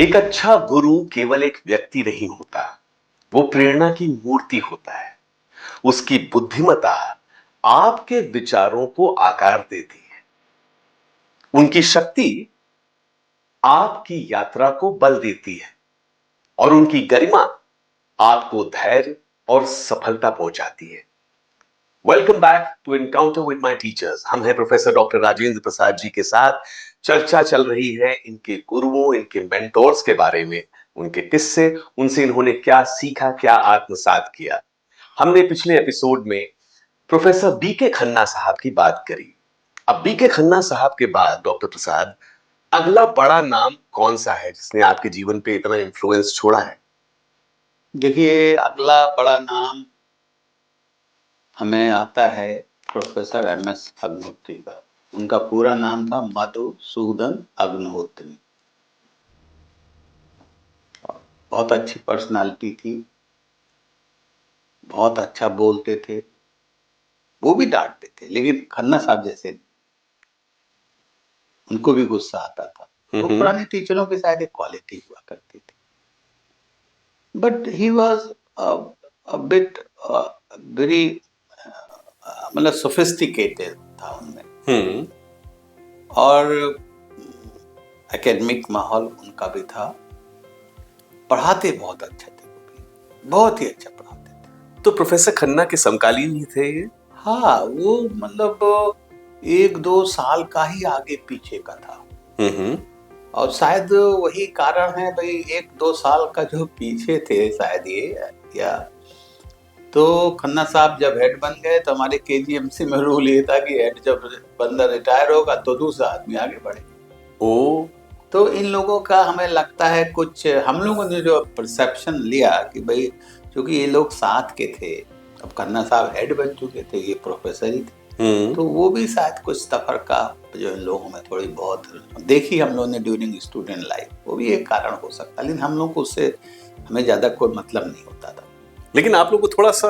एक अच्छा गुरु केवल एक व्यक्ति नहीं होता, वो प्रेरणा की मूर्ति होता है। उसकी बुद्धिमत्ता आपके विचारों को आकार देती है। उनकी शक्ति आपकी यात्रा को बल देती है और उनकी गरिमा आपको धैर्य और सफलता पहुंचाती है। Welcome back to encounter with my teachers. हम हैं प्रोफेसर डॉक्टर राजेंद्र प्रसाद जी के साथ। चर्चा चल रही है इनके गुरुओं, इनके मेंटोर्स के बारे में, उनके किस्से, उनसे इन्होंने क्या सीखा, क्या आत्मसात किया। हमने पिछले एपिसोड में प्रोफेसर बी के खन्ना साहब की बात करी। अब बी के खन्ना साहब के बाद डॉक्टर प्रसाद, अगला बड़ा नाम कौन सा है जिसने आपके जीवन पे इतना इन्फ्लुएंस छोड़ा है? देखिए, अगला बड़ा नाम हमें आता है प्रोफेसर एम.एस. अग्निहोत्री का। उनका पूरा नाम था मधुसूदन अग्निहोत्री। बहुत अच्छी पर्सनालिटी थी, बहुत अच्छा बोलते थे। वो भी डांटते थे, लेकिन खन्ना साहब जैसे नहीं। उनको भी गुस्सा आता था। वो पुराने टीचरों की शायद एक क्वालिटी हुआ करती थी। But he was a bit very मतलब सोफिस्टिकेटेड था उनमें। और एकेडमिक माहौल उनका भी था। पढ़ाते बहुत अच्छा थे, बहुत ही अच्छा पढ़ाते थे। तो प्रोफेसर खन्ना के समकालीन ही थे ये? हाँ, वो मतलब 1-2 साल का ही आगे पीछे का था। और शायद वही कारण है भाई, 1-2 साल का जो पीछे थे शायद ये, या तो खन्ना साहब जब हेड बन गए तो हमारे केजीएमसी में रूल ये था कि हेड जब बंदा रिटायर होगा तो दूसरा आदमी आगे बढ़े। ओ, तो इन लोगों का हमें लगता है कुछ, हम लोगों ने जो परसेप्शन लिया कि भाई क्योंकि ये लोग साथ के थे, अब खन्ना साहब हेड बन चुके थे, ये प्रोफेसर ही थे, तो वो भी शायद कुछ तफरका जो इन लोगों में थोड़ी बहुत देखी हम लोगों ने ड्यूरिंग स्टूडेंट लाइफ, वो भी एक कारण हो सकता है। लेकिन हम लोग को उससे हमें ज्यादा कोई मतलब नहीं होता था। लेकिन आप लोग को थोड़ा सा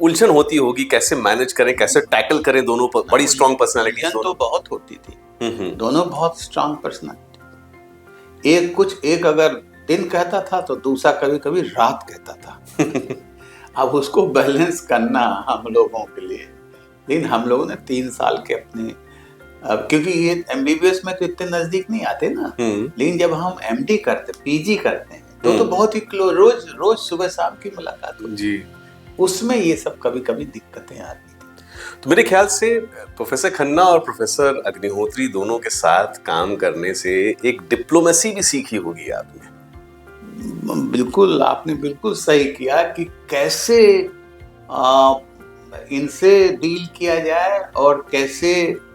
उलझन होती होगी, कैसे मैनेज करें, कैसे टैकल करें दोनों बड़ी स्ट्रांग पर्सनालिटीज। उलझन तो बहुत होती थी, दोनों बहुत स्ट्रांग पर्सनालिटी। एक अगर दिन कहता था तो दूसरा कभी कभी रात कहता था। अब उसको बैलेंस करना हम लोगों के लिए, लेकिन हम लोगों ने 3 साल के अपने, अब क्योंकि ये एमबीबीएस में तो इतने नजदीक नहीं आते ना, लेकिन जब हम एमडी करते, पीजी करते हैं तो बहुत ही क्लोज, रोज सुबह शाम की मुलाकात होती जी। उसमें ये सब कभी कभी दिक्कतें आती थी। तो मेरे ख्याल से प्रोफेसर खन्ना और प्रोफेसर अग्निहोत्री दोनों के साथ काम करने से एक डिप्लोमेसी भी सीखी होगी आपने। बिल्कुल, आपने बिल्कुल सही किया कि कैसे इनसे डील किया जाए और कैसे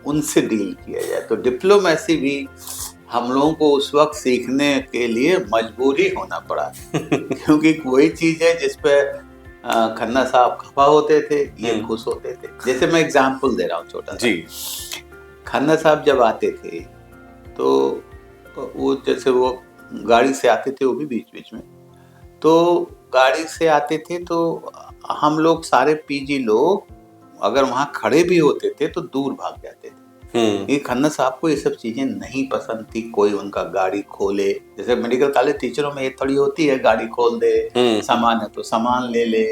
उनसे डील किया जाए। तो डिप्लोमेसी भी हम लोगों को उस वक्त सीखने के लिए मजबूर ही होना पड़ा। क्योंकि कोई चीज है जिसपे खन्ना साहब खफा होते थे, ये खुश होते थे। जैसे मैं एग्जाम्पल दे रहा हूँ छोटा सा। खन्ना साहब जब आते थे तो वो जैसे वो गाड़ी से आते थे, वो भी बीच बीच में, तो गाड़ी से आते थे तो हम लोग सारे पीजी लोग अगर वहां खड़े भी होते थे तो दूर भाग जाते थे। ये खन्ना साहब को ये सब चीजें नहीं पसंद थी, कोई उनका गाड़ी खोले। जैसे मेडिकल कॉलेज टीचरों में ये थोड़ी होती है, गाड़ी खोल दे, सामान है तो सामान ले ले।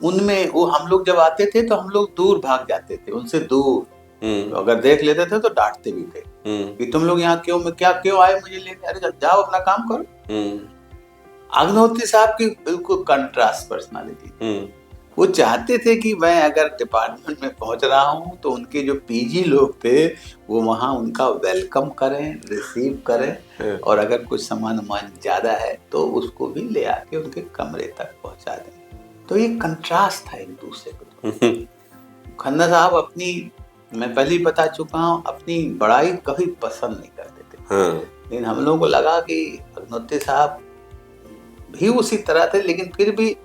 उनमें वो हम लोग जब आते थे तो हम लोग दूर भाग जाते थे, उनसे दूर। तो अगर देख लेते थे तो डांटते भी थे कि तुम लोग यहाँ क्यों आए मुझे लेके, अरे जाओ अपना काम करो। अग्निहोत्री साहब की बिल्कुल कंट्रास्ट पर्सनालिटी। वो चाहते थे कि मैं अगर डिपार्टमेंट में पहुंच रहा हूं तो उनके जो पीजी लोग थे वो वहां उनका वेलकम करें, रिसीव करें, और अगर कुछ सामान ज्यादा है तो उसको भी ले आके उनके कमरे तक पहुंचा दें। तो ये कंट्रास्ट था एक दूसरे को। खन्ना साहब अपनी, मैं पहले ही बता चुका हूँ, अपनी बड़ाई कभी पसंद नहीं करते थे। लेकिन हम लोगों को लगा कि अग्निहोत्री साहब भी उसी तरह थे, लेकिन फिर भी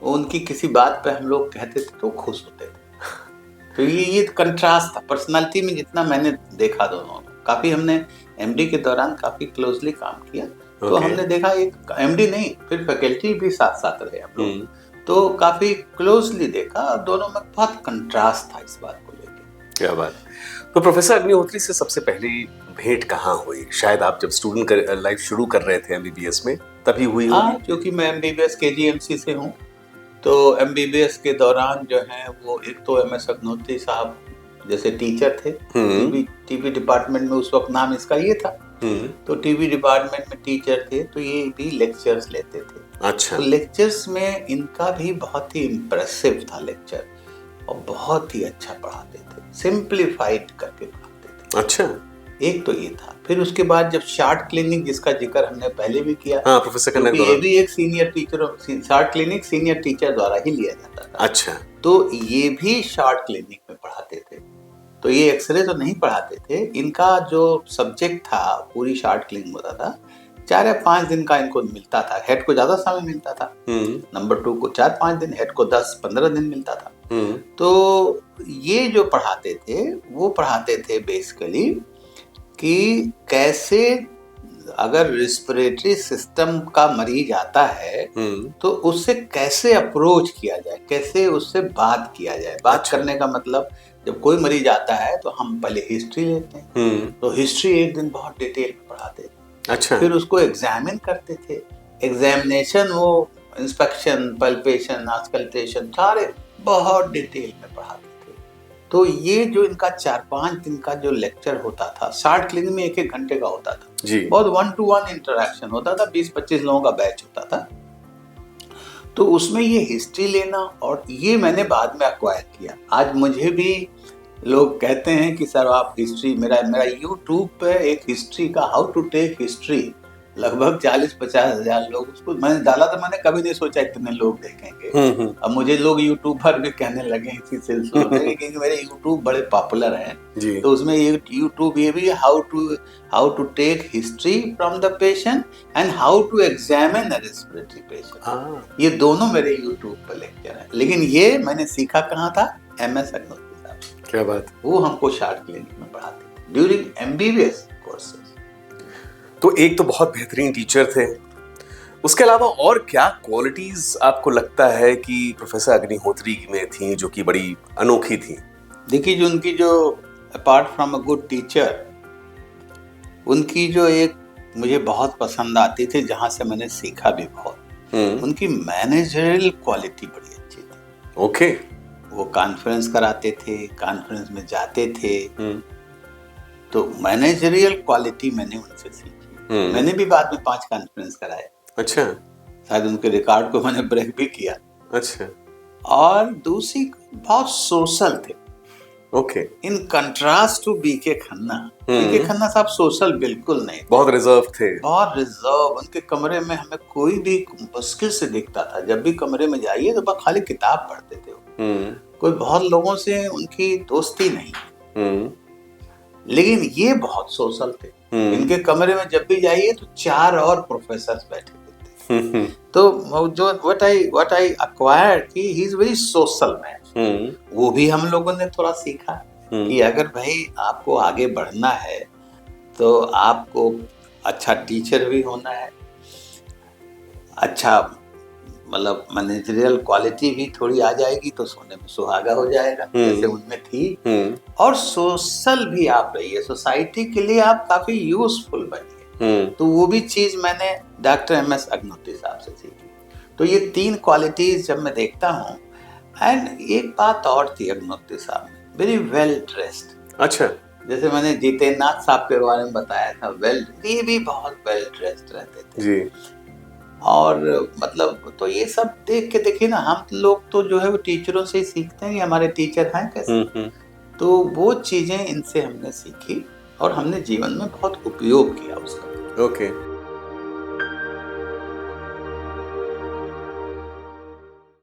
उनकी किसी बात पे हम लोग कहते थे तो खुश होते थे। तो ये कंट्रास्ट था पर्सनालिटी में, जितना मैंने देखा दोनों। काफी हमने एमडी के दौरान काफी क्लोजली काम किया। तो हमने देखा, एक एमडी नहीं, फिर फैकल्टी भी साथ साथ रहे हम लोग, तो काफी क्लोजली देखा, दोनों में बहुत कंट्रास्ट था इस बात को लेकर। क्या बात। तो प्रोफेसर अग्निहोत्री से सबसे पहली भेंट कहाँ हुई? शायद आप जब स्टूडेंट लाइफ शुरू कर रहे थे एमबीबीएस में, तभी हुई हाँ, होगी। क्योंकि मैं एमबीबीएस केजीएमसी से हूँ, तो एमबीबीएस के दौरान जो है वो एक तो एमएस अग्निहोत्री साहब जैसे टीचर थे, टीवी डिपार्टमेंट में उस वक्त नाम इसका ये था, तो टीवी डिपार्टमेंट में टीचर थे, तो ये भी लेक्चर्स लेते थे। अच्छा। तो लेक्चर्स में इनका भी बहुत ही इम्प्रेसिव था लेक्चर, और बहुत ही अच्छा पढ़ाते थे, सिंप्लीफाइड करके पढ़ाते थे। अच्छा, एक तो ये था। फिर उसके बाद जब शार्ट क्लिनिक, जिसका जिक्र हमने पहले भी किया, हाँ, प्रोफेसर कन्नड़ क्योंकि ये भी एक senior teacher, short clinic senior teacher द्वारा ही लिया जाता था। अच्छा। तो ये भी शार्ट क्लिनिक में पढ़ाते थे। तो ये एक्सरे तो नहीं पढ़ाते थे, इनका जो सब्जेक्ट था पूरी शार्ट क्लिनिक होता था, 4 या 5 दिन का इनको मिलता था। हेड को ज्यादा समय मिलता था, नंबर 2 को 4-5 दिन, हेड को 10-15 दिन मिलता था। तो ये जो पढ़ाते थे वो पढ़ाते थे बेसिकली कि कैसे अगर रिस्पिरेटरी सिस्टम का मरीज आता है तो उससे कैसे अप्रोच किया जाए, कैसे उससे बात किया जाए। बात करने का मतलब, जब कोई मरीज आता है तो हम पहले हिस्ट्री लेते हैं, तो हिस्ट्री एक दिन बहुत डिटेल में पढ़ाते थे। अच्छा। फिर उसको एग्जामिन करते थे, एग्जामिनेशन वो इंस्पेक्शन, पल्पेशन, ऑस्कल्टेशन सारे बहुत डिटेल में पढ़ाते थे। तो ये जो इनका 4-5 दिन का जो लेक्चर होता था, शार्ट क्लिनिक में 1-1 घंटे का होता था जी। बहुत 1-to-1 इंटरेक्शन होता था, 20-25 लोगों का बैच होता था। तो उसमें ये हिस्ट्री लेना, और ये मैंने बाद में एक्वायर किया। आज मुझे भी लोग कहते हैं कि सर आप हिस्ट्री, मेरा यूट्यूब पे एक हिस्ट्री का, हाउ टू टेक हिस्ट्री, लगभग 40-50 हजार लोग उसको मैंने डाला था। मैंने कभी नहीं सोचा इतने लोग देखेंगे। अब मुझे लोग यूट्यूबर भी कहने लगे इसी सिलसिले में, क्योंकि मेरे यूट्यूब बड़े पॉपुलर हैं। तो उसमें ये यूट्यूब ये भी how to take history from the patient and how to examine a respiratory patient, ये दोनों मेरे यूट्यूब पर लेक्चर हैं। लेकिन ये मैंने सीखा कहाँ था? एमएस अग्निहोत्री साहब। क्या बात। वो हमको शार्ट क्लिनिक में पढ़ाते थे ड्यूरिंग एमबीबीएस कोर्सेज। तो एक तो बहुत बेहतरीन टीचर थे, उसके अलावा और क्या क्वालिटीज आपको लगता है कि प्रोफेसर अग्निहोत्री में थी जो कि बड़ी अनोखी थी? देखिए, जो उनकी जो apart from a good teacher, उनकी जो एक मुझे बहुत पसंद आती थी, जहां से मैंने सीखा भी बहुत, उनकी मैनेजरियल क्वालिटी बड़ी अच्छी थी। ओके। वो कॉन्फ्रेंस कराते थे, कॉन्फ्रेंस में जाते थे, तो मैनेजरियल क्वालिटी मैंने उनसे सीखी। मैंने भी बाद में 5 कॉन्फ्रेंस कराए। अच्छा। शायद उनके रिकॉर्ड को मैंने ब्रेक भी किया। अच्छा। और दूसरी, बहुत सोशल थे। Okay. In contrast to BK Khanna, BK Khanna साहब सोशल बिल्कुल नहीं, बहुत रिजर्व थे। बहुत रिजर्व। उनके कमरे में हमें कोई भी मुश्किल से दिखता था। जब भी कमरे में जाइए तो बस खाली किताब पढ़ते थे। कोई बहुत लोगों से उनकी दोस्ती नहीं। लेकिन ये बहुत सोशल थे। इनके कमरे में जब भी जाइए तो 4 और प्रोफेसर बैठे होते। तो जो व्हाट आई एक्वायर्ड कि he is very social man. वो भी हम लोगों ने थोड़ा सीखा कि अगर भाई आपको आगे बढ़ना है तो आपको अच्छा टीचर भी होना है, अच्छा मतलब मैनेजरियल क्वालिटी भी थोड़ी आ जाएगी तो सोने में सुहागा हो जाएगा, जैसे उनमें थी। और सोशल भी आप रहिए, सोसाइटी के लिए आप काफी यूजफुल बनिए। तो वो भी चीज मैंने डॉक्टर एमएस अग्निहोत्री साहब से सीखी। तो ये 3 क्वालिटीज जब मैं देखता हूँ। एंड एक बात और थी अग्निहोत्री साहब में, वेरी वेल ड्रेस्ड। अच्छा। जैसे मैंने जितेंद्र नाथ साहब के बारे में बताया था, ये भी बहुत वेल ड्रेस्ड रहते थे जी। और मतलब, तो ये सब देख के देखिए ना, हम लोग तो जो है वो टीचरों से ही सीखते हैं, हमारे टीचर हैं कैसे। तो वो चीजें इनसे हमने सीखी और हमने जीवन में बहुत उपयोग किया उसका। ओके।